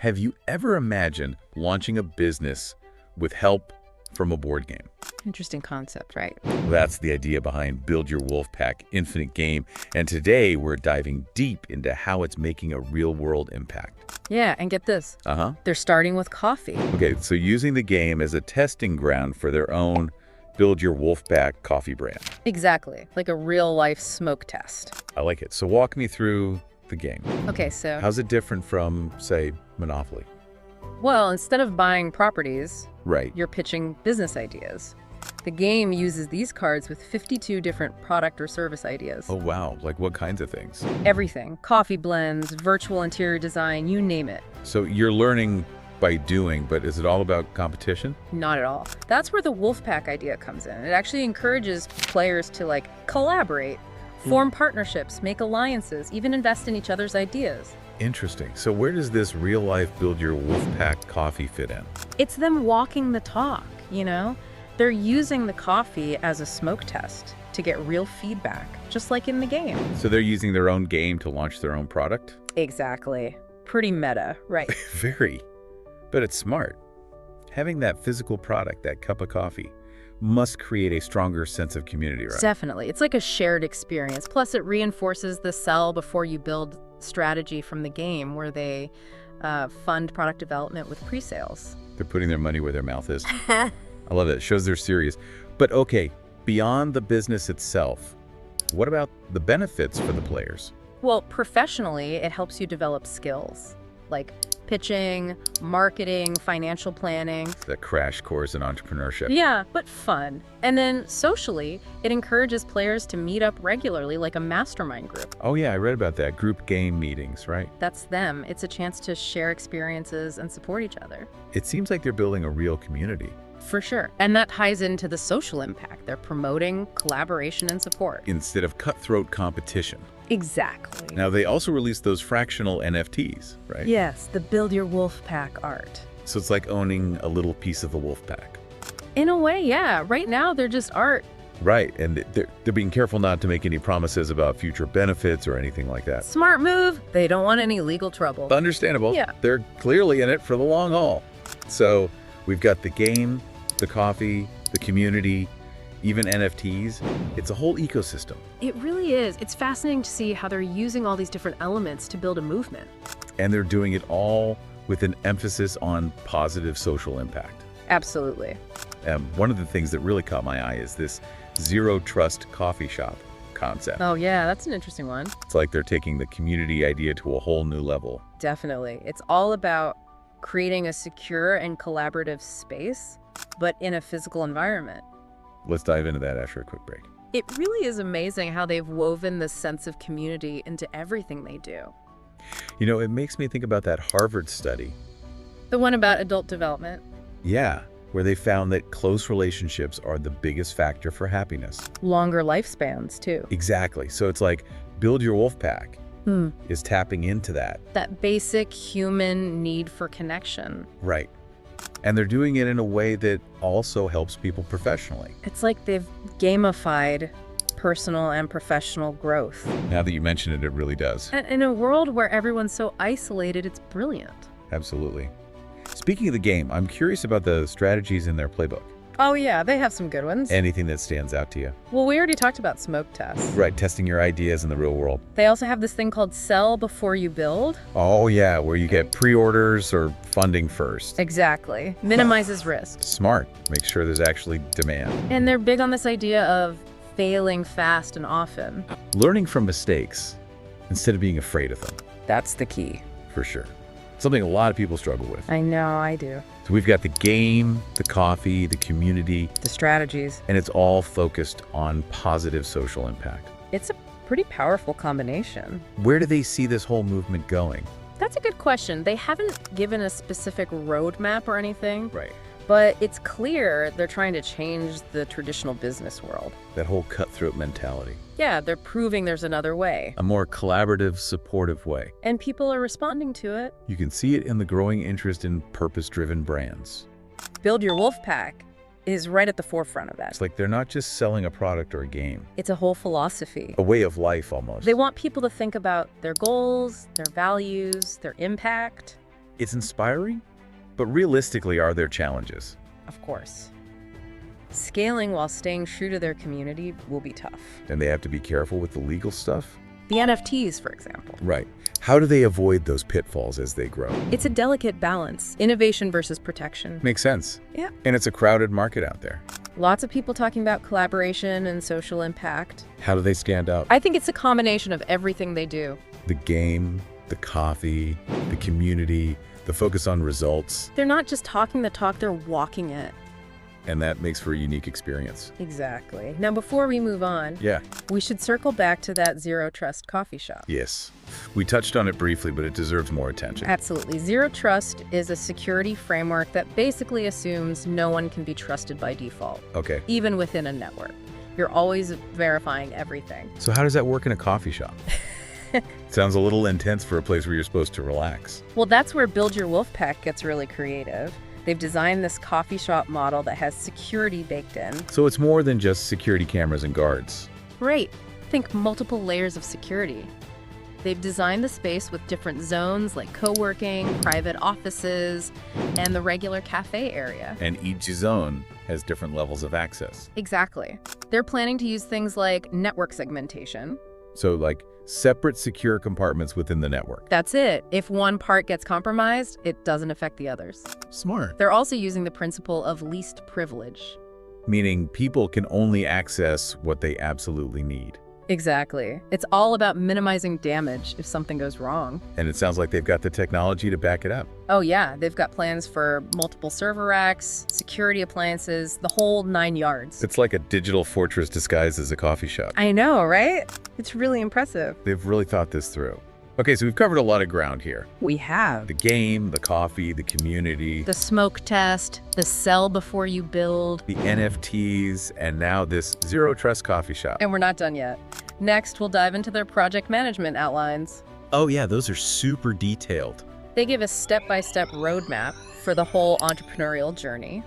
Have you ever imagined launching a business with help from a board game? Interesting concept, right? That's the idea behind Build Your Wolfpack Infinite Game, and today we're diving deep into how it's making a real-world impact. Yeah, and get this. They're starting with coffee. Okay, so using the game as a testing ground for their own Build Your Wolfpack coffee brand. Exactly, like a real-life smoke test. I like it. So walk me through the game. Okay, so... How's it different from, say, Monopoly? Well, instead of buying properties, Right. you're pitching business ideas. The game uses these cards with 52 different product or service ideas. Oh, wow. Like what kinds of things? Everything. Coffee blends, virtual interior design, you name it. So you're learning by doing, but is it all about competition? Not at all. That's where the Wolfpack idea comes in. It actually encourages players to, collaborate, form partnerships, make alliances, even invest in each other's ideas. Interesting. So where does this real-life Build Your Wolfpack coffee fit in? It's them walking the talk, you know? They're using the coffee as a smoke test to get real feedback, just like in the game. So they're using their own game to launch their own product? Exactly. Pretty meta, right? Very. But it's smart. Having that physical product, that cup of coffee, must create a stronger sense of community, right? Definitely. It's like a shared experience. Plus, it reinforces the sell before you build strategy from the game, where they fund product development with pre-sales. They're putting their money where their mouth is. I love it. It shows they're serious. But okay, beyond the business itself, what about the benefits for the players? Well, professionally, it helps you develop skills like pitching, marketing, financial planning. The crash course in entrepreneurship. Yeah, but fun. And then socially, it encourages players to meet up regularly like a mastermind group. Oh yeah, I read about that. Group game meetings, right? That's them. It's a chance to share experiences and support each other. It seems like they're building a real community. For sure. And that ties into the social impact. They're promoting collaboration and support. Instead of cutthroat competition. Exactly. Now, they also released those fractional NFTs, right? Yes, the Build Your Wolfpack art. So it's like owning a little piece of the wolf pack. In a way, yeah. Right now, they're just art. Right, and they're being careful not to make any promises about future benefits or anything like that. Smart move. They don't want any legal trouble. Understandable. Yeah. They're clearly in it for the long haul. So we've got the game, the coffee, the community, even NFTs. It's a whole ecosystem. It really is. It's fascinating to see how they're using all these different elements to build a movement. And they're doing it all with an emphasis on positive social impact. Absolutely. One of the things that really caught my eye is this zero trust coffee shop concept. Oh yeah, that's an interesting one. It's like they're taking the community idea to a whole new level. Definitely. It's all about creating a secure and collaborative space, but in a physical environment. Let's dive into that after a quick break. It really is amazing how they've woven this sense of community into everything they do. You know, it makes me think about that Harvard study. The one about adult development. Yeah, where they found that close relationships are the biggest factor for happiness. Longer lifespans, too. Exactly. So it's like Build Your Wolfpack is tapping into that. That basic human need for connection. Right. And they're doing it in a way that also helps people professionally. It's like they've gamified personal and professional growth. Now that you mention it, it really does. And in a world where everyone's so isolated, it's brilliant. Absolutely. Speaking of the game, I'm curious about the strategies in their playbook. Oh yeah, they have some good ones. Anything that stands out to you? Well, we already talked about smoke tests. Right, testing your ideas in the real world. They also have this thing called sell before you build. Oh yeah, where you get pre-orders or funding first. Exactly. Minimizes risk. Smart. Make sure there's actually demand. And they're big on this idea of failing fast and often. Learning from mistakes instead of being afraid of them. That's the key. For sure. Something a lot of people struggle with. I know, I do. So we've got the game, the coffee, the community, The strategies. and it's all focused on positive social impact. It's a pretty powerful combination. Where do they see this whole movement going? That's a good question. They haven't given a specific roadmap or anything, Right. but it's clear they're trying to change the traditional business world. That whole cutthroat mentality. Yeah, they're proving there's another way. A more collaborative, supportive way. And people are responding to it. You can see it in the growing interest in purpose-driven brands. Build Your Wolfpack is right at the forefront of that. It's like they're not just selling a product or a game. It's a whole philosophy. A way of life, almost. They want people to think about their goals, their values, their impact. It's inspiring, but realistically, are there challenges? Of course. Scaling while staying true to their community will be tough. And they have to be careful with the legal stuff? The NFTs, for example. Right. How do they avoid those pitfalls as they grow? It's a delicate balance, innovation versus protection. Makes sense. Yeah. And it's a crowded market out there. Lots of people talking about collaboration and social impact. How do they stand out? I think it's a combination of everything they do. The game, the coffee, the community, the focus on results, They're not just talking the talk, they're walking it. and that makes for a unique experience. Exactly. Now, before we move on, Yeah. we should circle back to that Zero Trust coffee shop. Yes. We touched on it briefly, but it deserves more attention. Absolutely. Zero Trust is a security framework that basically assumes no one can be trusted by default, Okay. even within a network. You're always verifying everything. So how does that work in a coffee shop? Sounds a little intense for a place where you're supposed to relax. Well, that's where Build Your Wolfpack gets really creative. They've designed this coffee shop model that has security baked in. So it's more than just security cameras and guards. Right. Think multiple layers of security. They've designed the space with different zones like co-working, private offices, and the regular cafe area. And each zone has different levels of access. Exactly. They're planning to use things like network segmentation. So like separate secure compartments within the network. That's it. If one part gets compromised, it doesn't affect the others. Smart. They're also using the principle of least privilege. Meaning people can only access what they absolutely need. Exactly. It's all about minimizing damage if something goes wrong. And it sounds like they've got the technology to back it up. Oh yeah, they've got plans for multiple server racks, security appliances, the whole 9 yards. It's like a digital fortress disguised as a coffee shop. I know, right? It's really impressive. They've really thought this through. Okay, so we've covered a lot of ground here. We have. The game, the coffee, the community, The smoke test, the sell before you build. the NFTs, and now this Zero Trust coffee shop. And we're not done yet. Next, we'll dive into their project management outlines. Oh yeah, those are super detailed. They give a step-by-step roadmap for the whole entrepreneurial journey.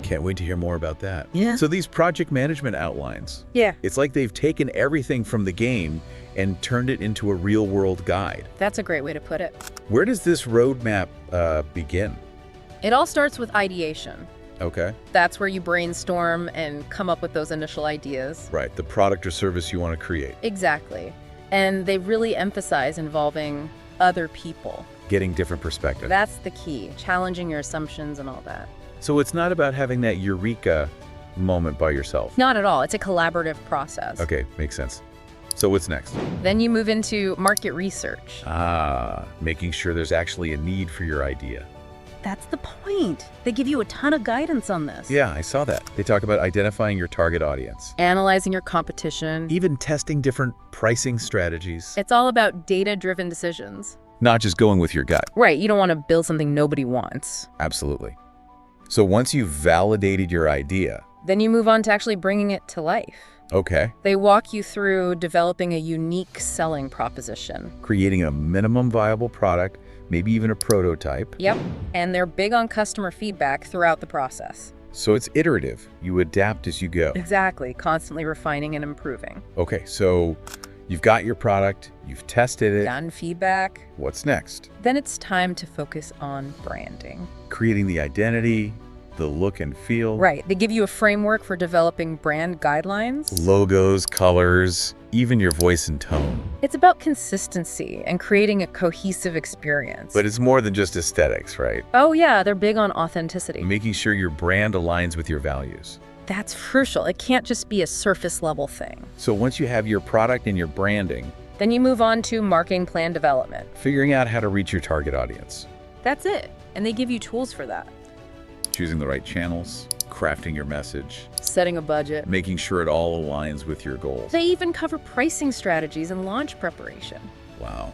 Can't wait to hear more about that. Yeah. So these project management outlines, Yeah. it's like they've taken everything from the game and turned it into a real-world guide. That's a great way to put it. Where does this roadmap begin? It all starts with ideation. Okay. That's where you brainstorm and come up with those initial ideas. Right, the product or service you want to create. Exactly. And they really emphasize involving other people. Getting different perspectives. That's the key, challenging your assumptions and all that. So it's not about having that eureka moment by yourself. Not at all. It's a collaborative process. Okay, makes sense. So what's next? Then you move into market research. Making sure there's actually a need for your idea. That's the point. They give you a ton of guidance on this. Yeah, I saw that. They talk about identifying your target audience. Analyzing your competition. Even testing different pricing strategies. It's all about data-driven decisions. Not just going with your gut. Right, you don't want to build something nobody wants. Absolutely. So once you've validated your idea, Then you move on to actually bringing it to life. okay, They walk you through developing a unique selling proposition. creating a minimum viable product, maybe even a prototype. Yep, and they're big on customer feedback throughout the process. So it's iterative. You adapt as you go. Exactly, constantly refining and improving. Okay, so you've got your product, you've tested it. Gotten feedback. What's next? Then it's time to focus on branding. Creating the identity, the look and feel. Right, they give you a framework for developing brand guidelines. Logos, colors, even your voice and tone. It's about consistency and creating a cohesive experience. But it's more than just aesthetics, right? Oh yeah, they're big on authenticity. Making sure your brand aligns with your values. That's crucial. It can't just be a surface level thing. So once you have your product and your branding, Then you move on to marketing plan development. figuring out how to reach your target audience. That's it. And they give you tools for that. Choosing the right channels, crafting your message, Setting a budget. making sure it all aligns with your goals. They even cover pricing strategies and launch preparation. Wow.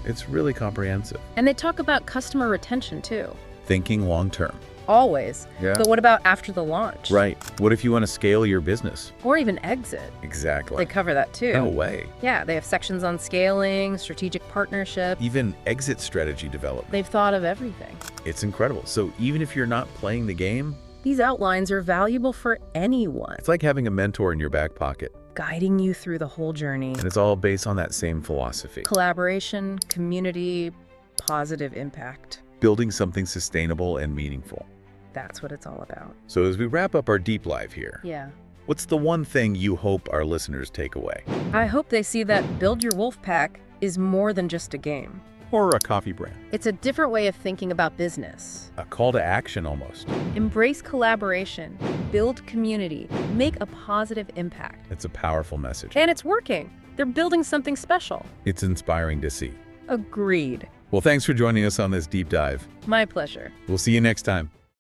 It's really comprehensive. And they talk about customer retention too. Thinking long term. Always. Yeah. But what about after the launch? Right. What if you want to scale your business? Or even exit. Exactly. They cover that too. No way. Yeah, they have sections on scaling, strategic partnership. Even exit strategy development. They've thought of everything. It's incredible. So even if you're not playing the game, These outlines are valuable for anyone, it's like having a mentor in your back pocket. guiding you through the whole journey. And it's all based on that same philosophy. Collaboration, community, Positive impact. Building something sustainable and meaningful. That's what it's all about. So as we wrap up our deep dive here, Yeah. what's the one thing you hope our listeners take away? I hope they see that Build Your Wolfpack is more than just a game. Or a coffee brand. It's a different way of thinking about business. A call to action almost. Embrace collaboration, build community, make a positive impact. It's a powerful message. And it's working. They're building something special. It's inspiring to see. Agreed. Well, thanks for joining us on this deep dive. My pleasure. We'll see you next time.